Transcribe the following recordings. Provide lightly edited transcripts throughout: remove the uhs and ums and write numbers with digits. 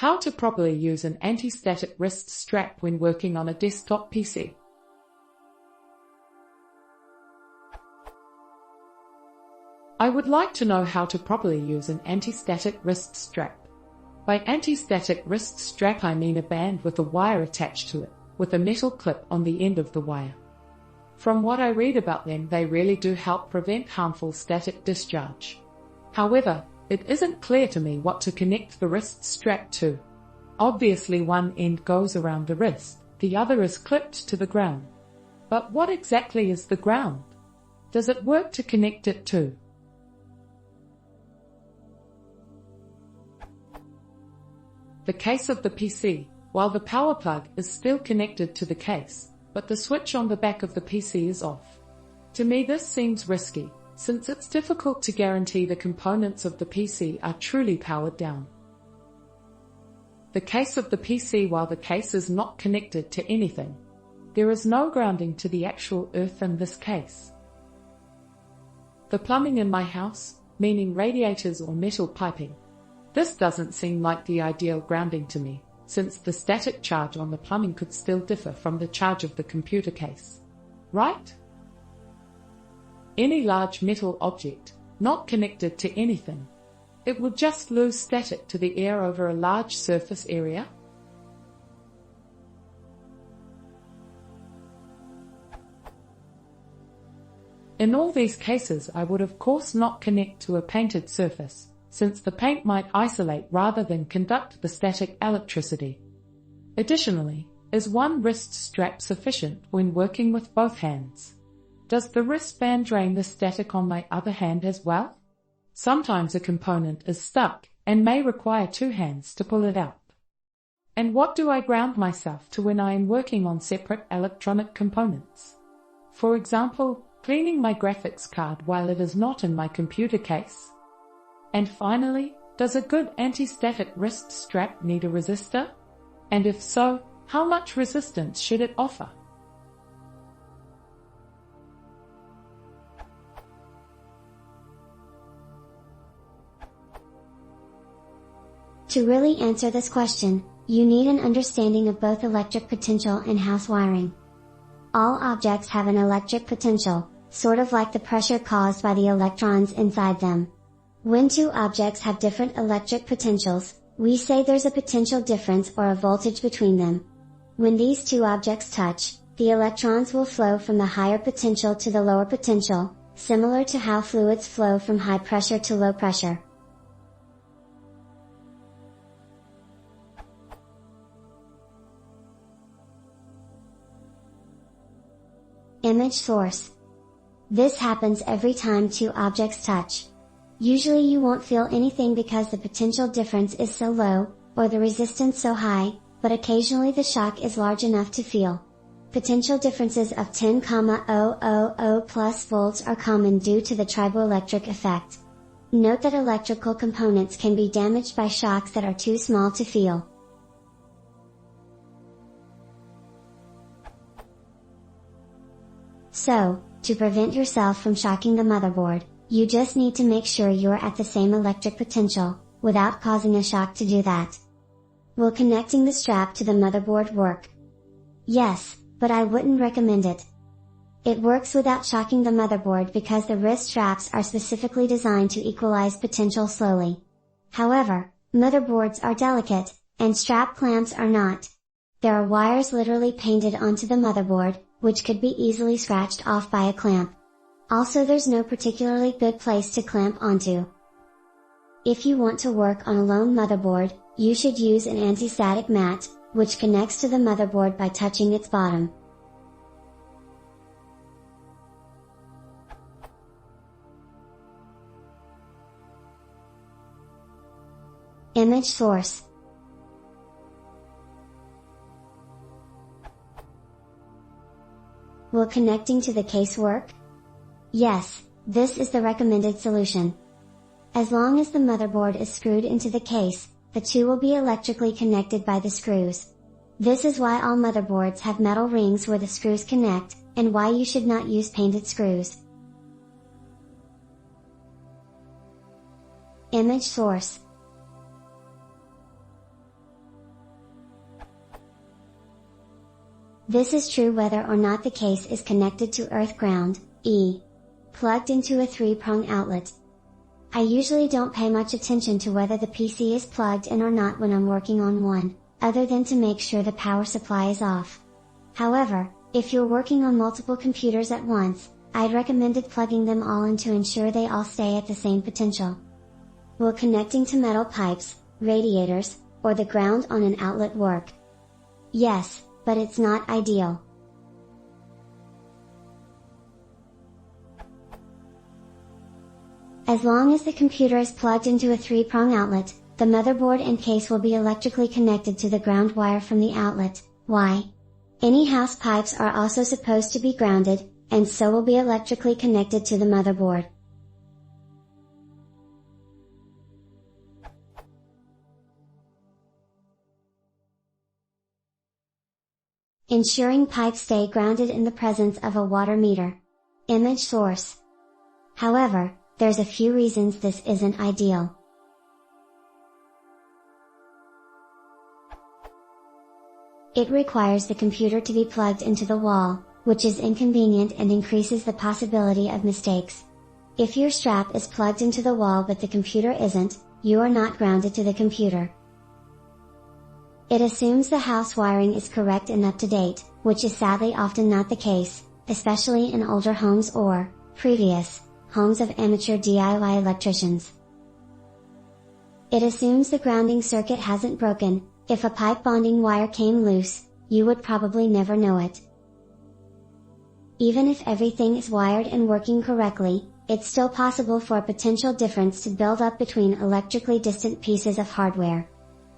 How to properly use an anti-static wrist strap when working on a desktop PC. I would like to know how to properly use an anti-static wrist strap. By anti-static wrist strap I mean a band with a wire attached to it, with a metal clip on the end of the wire. From what I read about them, they really do help prevent harmful static discharge. However, it isn't clear to me what to connect the wrist strap to. Obviously one end goes around the wrist, the other is clipped to the ground. But what exactly is the ground? Does it work to connect it to? The case of the PC, while the power plug is still connected to the case, but the switch on the back of the PC is off. To me this seems risky, since it's difficult to guarantee the components of the PC are truly powered down. The case of the PC, while the case is not connected to anything, there is no grounding to the actual earth in this case. The plumbing in my house, meaning radiators or metal piping, this doesn't seem like the ideal grounding to me, since the static charge on the plumbing could still differ from the charge of the computer case. Right? Any large metal object, not connected to anything, it would just lose static to the air over a large surface area? In all these cases I would of course not connect to a painted surface, since the paint might isolate rather than conduct the static electricity. Additionally, is one wrist strap sufficient when working with both hands? Does the wristband drain the static on my other hand as well? Sometimes a component is stuck and may require two hands to pull it out. And what do I ground myself to when I am working on separate electronic components? For example, cleaning my graphics card while it is not in my computer case? And finally, does a good anti-static wrist strap need a resistor? And if so, how much resistance should it offer? To really answer this question, you need an understanding of both electric potential and house wiring. All objects have an electric potential, sort of like the pressure caused by the electrons inside them. When two objects have different electric potentials, we say there's a potential difference or a voltage between them. When these two objects touch, the electrons will flow from the higher potential to the lower potential, similar to how fluids flow from high pressure to low pressure. Image source. This happens every time two objects touch. Usually you won't feel anything because the potential difference is so low, or the resistance so high, but occasionally the shock is large enough to feel. Potential differences of 10,000 plus volts are common due to the triboelectric effect. Note that electrical components can be damaged by shocks that are too small to feel. So, to prevent yourself from shocking the motherboard, you just need to make sure you're at the same electric potential, without causing a shock to do that. Will connecting the strap to the motherboard work? Yes, but I wouldn't recommend it. It works without shocking the motherboard because the wrist straps are specifically designed to equalize potential slowly. However, motherboards are delicate, and strap clamps are not. There are wires literally painted onto the motherboard, which could be easily scratched off by a clamp. Also, there's no particularly good place to clamp onto. If you want to work on a lone motherboard, you should use an anti-static mat, which connects to the motherboard by touching its bottom. Image source. Will connecting to the case work? Yes, this is the recommended solution. As long as the motherboard is screwed into the case, the two will be electrically connected by the screws. This is why all motherboards have metal rings where the screws connect, and why you should not use painted screws. Image source. This is true whether or not the case is connected to earth ground, plugged into a 3-prong outlet. I usually don't pay much attention to whether the PC is plugged in or not when I'm working on one, other than to make sure the power supply is off. However, if you're working on multiple computers at once, I'd recommend plugging them all in to ensure they all stay at the same potential. Will connecting to metal pipes, radiators, or the ground on an outlet work? Yes, but it's not ideal. As long as the computer is plugged into a 3-prong outlet, the motherboard and case will be electrically connected to the ground wire from the outlet. Why? Any house pipes are also supposed to be grounded, and so will be electrically connected to the motherboard. Ensuring pipes stay grounded in the presence of a water meter. Image source. However, there's a few reasons this isn't ideal. It requires the computer to be plugged into the wall, which is inconvenient and increases the possibility of mistakes. If your strap is plugged into the wall but the computer isn't, you are not grounded to the computer. It assumes the house wiring is correct and up to date, which is sadly often not the case, especially in older homes or, previous, homes of amateur DIY electricians. It assumes the grounding circuit hasn't broken. If a pipe bonding wire came loose, you would probably never know it. Even if everything is wired and working correctly, it's still possible for a potential difference to build up between electrically distant pieces of hardware.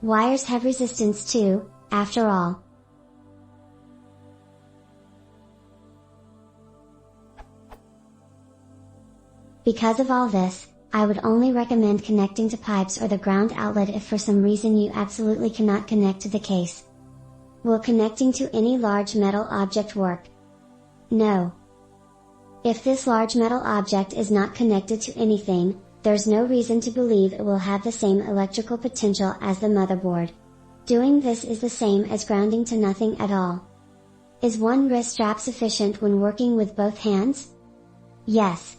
Wires have resistance too, after all. Because of all this, I would only recommend connecting to pipes or the ground outlet if for some reason you absolutely cannot connect to the case. Will connecting to any large metal object work? No. If this large metal object is not connected to anything, there's no reason to believe it will have the same electrical potential as the motherboard. Doing this is the same as grounding to nothing at all. Is one wrist strap sufficient when working with both hands? Yes.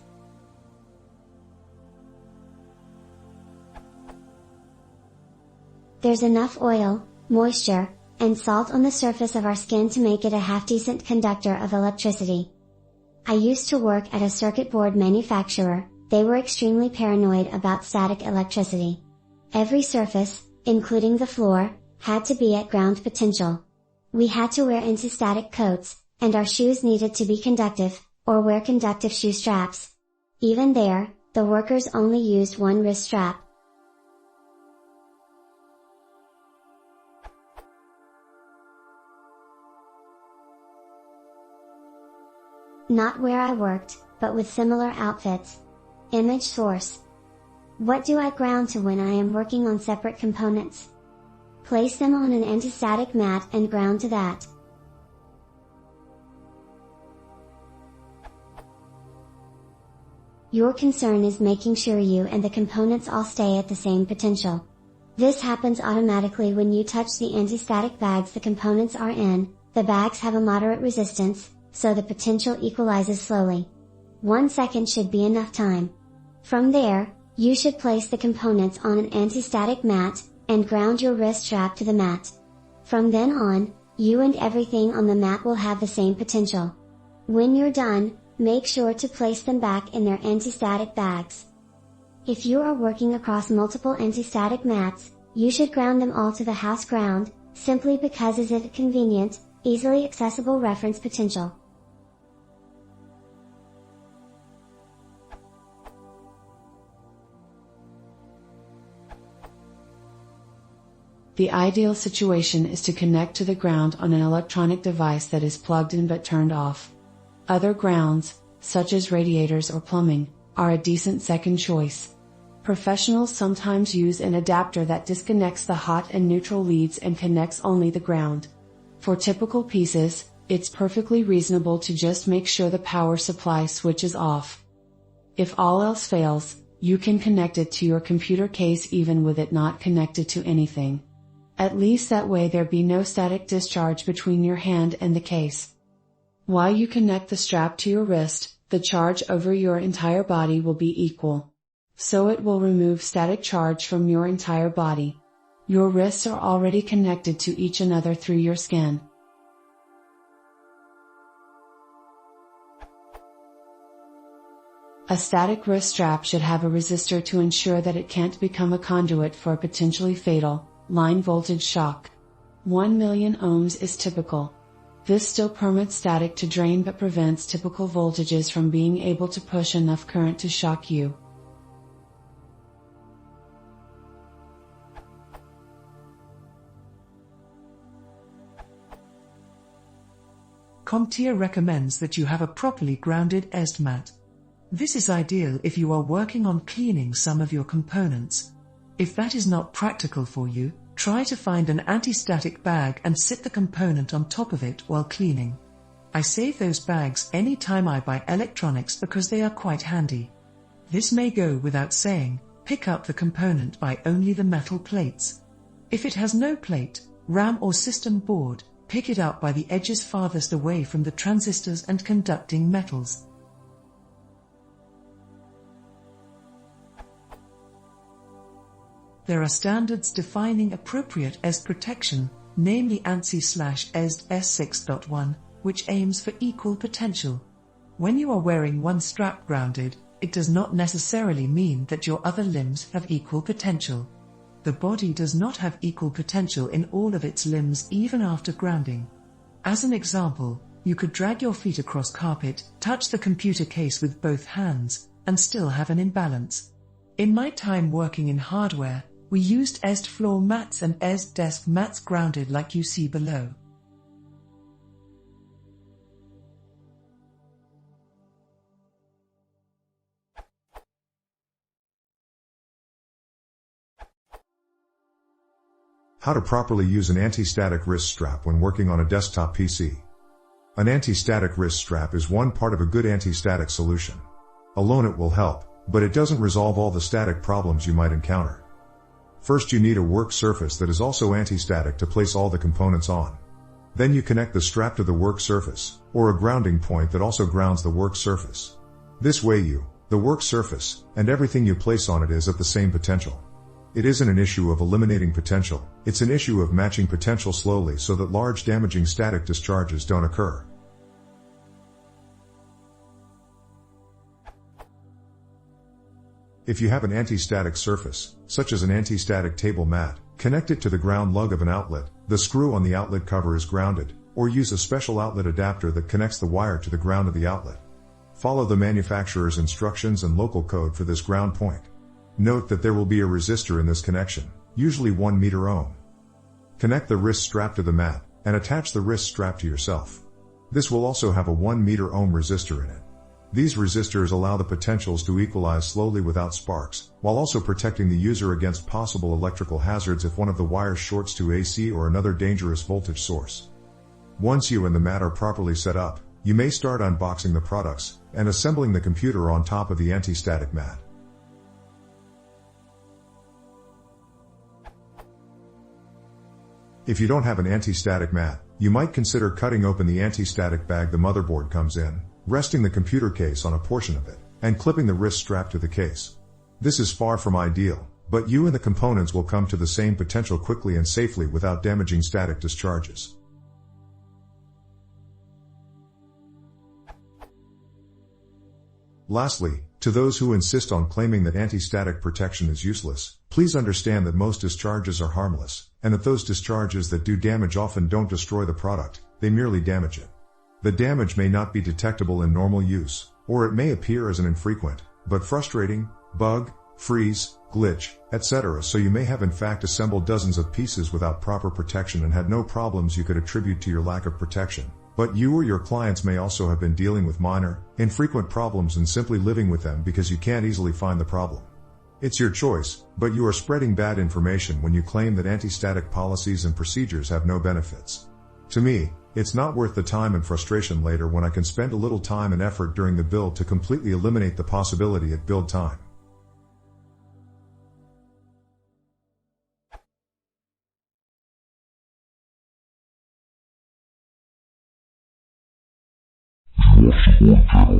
There's enough oil, moisture, and salt on the surface of our skin to make it a half-decent conductor of electricity. I used to work at a circuit board manufacturer. They were extremely paranoid about static electricity. Every surface, including the floor, had to be at ground potential. We had to wear antistatic coats, and our shoes needed to be conductive, or wear conductive shoe straps. Even there, the workers only used one wrist strap. Not where I worked, but with similar outfits. Image source. What do I ground to when I am working on separate components? Place them on an antistatic mat and ground to that. Your concern is making sure you and the components all stay at the same potential. This happens automatically when you touch the antistatic bags the components are in. The bags have a moderate resistance, so the potential equalizes slowly. 1 second should be enough time. From there, you should place the components on an antistatic mat, and ground your wrist strap to the mat. From then on, you and everything on the mat will have the same potential. When you're done, make sure to place them back in their antistatic bags. If you are working across multiple antistatic mats, you should ground them all to the house ground, simply because it is a convenient, easily accessible reference potential. The ideal situation is to connect to the ground on an electronic device that is plugged in but turned off. Other grounds, such as radiators or plumbing, are a decent second choice. Professionals sometimes use an adapter that disconnects the hot and neutral leads and connects only the ground. For typical pieces, it's perfectly reasonable to just make sure the power supply switch is off. If all else fails, you can connect it to your computer case even with it not connected to anything. At least that way there be no static discharge between your hand and the case. While you connect the strap to your wrist, the charge over your entire body will be equal. So it will remove static charge from your entire body. Your wrists are already connected to each other through your skin. A static wrist strap should have a resistor to ensure that it can't become a conduit for a potentially fatal, line voltage shock. 1 million ohms is typical. This still permits static to drain but prevents typical voltages from being able to push enough current to shock you. CompTIA recommends that you have a properly grounded ESD mat. This is ideal if you are working on cleaning some of your components. If that is not practical for you, try to find an anti-static bag and sit the component on top of it while cleaning. I save those bags any time I buy electronics because they are quite handy. This may go without saying, pick up the component by only the metal plates. If it has no plate, RAM or system board, pick it up by the edges farthest away from the transistors and conducting metals. There are standards defining appropriate ESD protection, namely ANSI/ESD S6.1, which aims for equal potential. When you are wearing one strap grounded, it does not necessarily mean that your other limbs have equal potential. The body does not have equal potential in all of its limbs even after grounding. As an example, you could drag your feet across carpet, touch the computer case with both hands, and still have an imbalance. In my time working in hardware, we used ESD floor mats and ESD desk mats grounded like you see below. How to properly use an anti-static wrist strap when working on a desktop PC. An anti-static wrist strap is one part of a good anti-static solution. Alone it will help, but it doesn't resolve all the static problems you might encounter. First, you need a work surface that is also anti-static to place all the components on. Then you connect the strap to the work surface, or a grounding point that also grounds the work surface. This way the work surface, and everything you place on it is at the same potential. It isn't an issue of eliminating potential, it's an issue of matching potential slowly so that large damaging static discharges don't occur. If you have an anti-static surface, such as an anti-static table mat, connect it to the ground lug of an outlet, the screw on the outlet cover is grounded, or use a special outlet adapter that connects the wire to the ground of the outlet. Follow the manufacturer's instructions and local code for this ground point. Note that there will be a resistor in this connection, usually 1 meter ohm. Connect the wrist strap to the mat, and attach the wrist strap to yourself. This will also have a 1 meter ohm resistor in it. These resistors allow the potentials to equalize slowly without sparks, while also protecting the user against possible electrical hazards if one of the wires shorts to AC or another dangerous voltage source. Once you and the mat are properly set up, you may start unboxing the products and assembling the computer on top of the anti-static mat. If you don't have an anti-static mat, you might consider cutting open the anti-static bag the motherboard comes in, resting the computer case on a portion of it, and clipping the wrist strap to the case. This is far from ideal, but you and the components will come to the same potential quickly and safely without damaging static discharges. Lastly, to those who insist on claiming that anti-static protection is useless, please understand that most discharges are harmless, and that those discharges that do damage often don't destroy the product, they merely damage it. The damage may not be detectable in normal use, or it may appear as an infrequent, but frustrating, bug, freeze, glitch, etc. So you may have in fact assembled dozens of pieces without proper protection and had no problems you could attribute to your lack of protection. But you or your clients may also have been dealing with minor, infrequent problems and simply living with them because you can't easily find the problem. It's your choice, but you are spreading bad information when you claim that anti-static policies and procedures have no benefits. To me, it's not worth the time and frustration later when I can spend a little time and effort during the build to completely eliminate the possibility at build time. possible channel